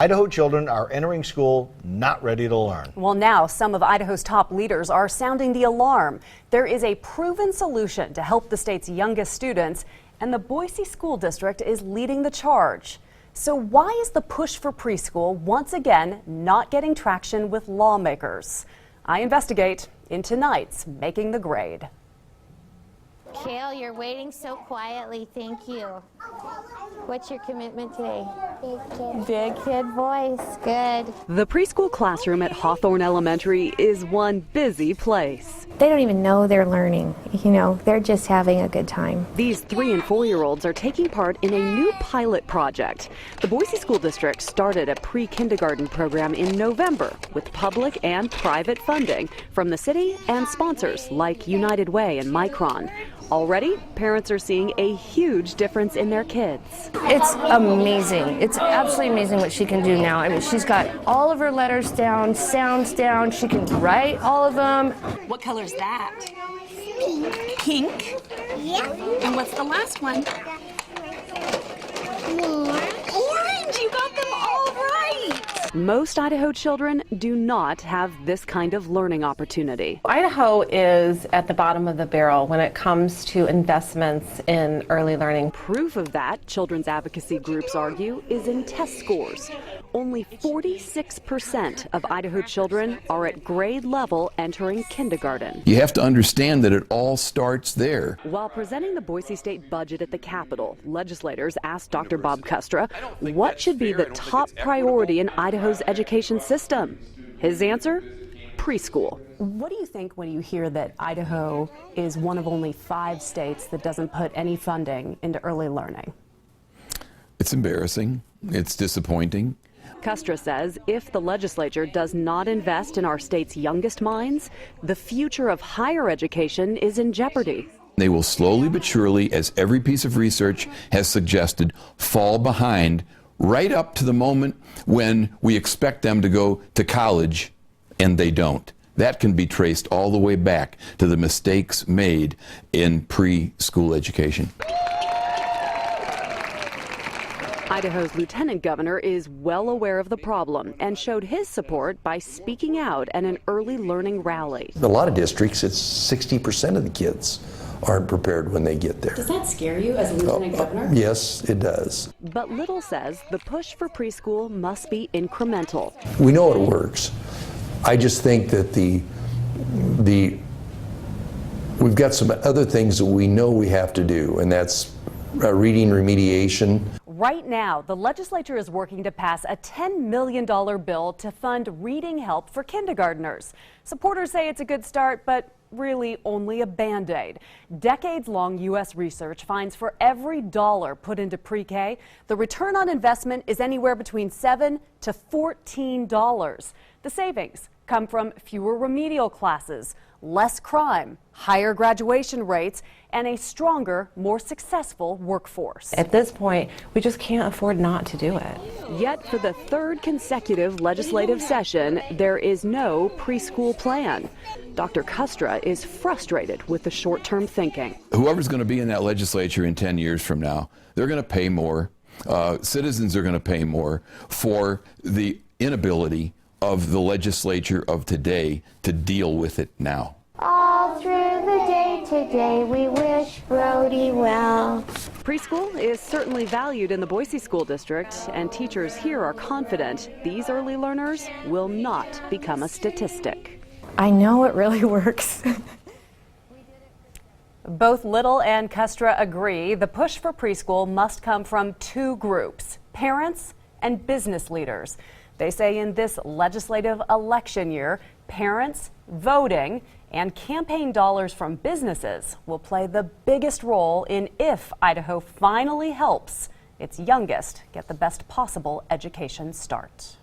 Idaho children are entering school not ready to learn. Well, now some of Idaho's top leaders are sounding the alarm. There is a proven solution to help the state's youngest students, and the Boise School District is leading the charge. So why is the push for preschool once again not getting traction with lawmakers? I investigate in tonight's Making the Grade. Kale, you're waiting so quietly. Thank you. What's your commitment today? Big kid. Big kid voice. Good. The preschool classroom at Hawthorne Elementary is one busy place. They don't even know they're learning. They're just having a good time. These 3- and 4-year-olds are taking part in a new pilot project. The Boise School District started a pre-kindergarten program in November with public and private funding from the city and sponsors like United Way and Micron. Already, parents are seeing a huge difference in their kids. It's amazing. It's absolutely amazing what she can do now. I mean, she's got all of her letters down, sounds down. She can write all of them. What color is that? Pink. Pink? Yeah. And what's the last one? More. Orange! You got them all right! Most Idaho children do not have this kind of learning opportunity. Idaho is at the bottom of the barrel when it comes to investments in early learning. Proof of that, children's advocacy groups argue, is in test scores. Only 46% of Idaho children are at grade level entering kindergarten. You have to understand that it all starts there. While presenting the Boise State budget at the Capitol, legislators asked Dr. Bob Kustra what should be the top priority in Idaho's education system. His answer? Preschool. What do you think when you hear that Idaho is one of only 5 states that doesn't put any funding into early learning? It's embarrassing. It's disappointing. Kustra says if the legislature does not invest in our state's youngest minds, the future of higher education is in jeopardy. They will slowly but surely, as every piece of research has suggested, fall behind right up to the moment when we expect them to go to college and they don't. That can be traced all the way back to the mistakes made in preschool education. Idaho's lieutenant governor is well aware of the problem and showed his support by speaking out at an early learning rally. In a lot of districts, it's 60% of the kids aren't prepared when they get there. Does that scare you as a lieutenant governor? Yes, it does. But Little says the push for preschool must be incremental. We know it works. I just think that we've got some other things that we know we have to do, and that's reading remediation. Right now, the legislature is working to pass a $10 million bill to fund reading help for kindergartners. Supporters say it's a good start, but really only a Band-Aid. Decades-long U.S. research finds for every dollar put into pre-K, the return on investment is anywhere between $7 to $14. The savings come from fewer remedial classes, less crime, higher graduation rates, and a stronger, more successful workforce. At this point, we just can't afford not to do it. Yet for the 3rd consecutive legislative session, there is no preschool plan. Dr. Kustra is frustrated with the short-term thinking. Whoever's going to be in that legislature in 10 years from now, they're going to pay more. Citizens are going to pay more for the inability of the legislature of today to deal with it now. All through the day today, we wish Brody well. Preschool is certainly valued in the Boise School District, and teachers here are confident these early learners will not become a statistic. I know it really works. Both Little and Kustra agree the push for preschool must come from 2 groups, parents and business leaders. They say in this legislative election year, parents, voting, and campaign dollars from businesses will play the biggest role in if Idaho finally helps its youngest get the best possible education start.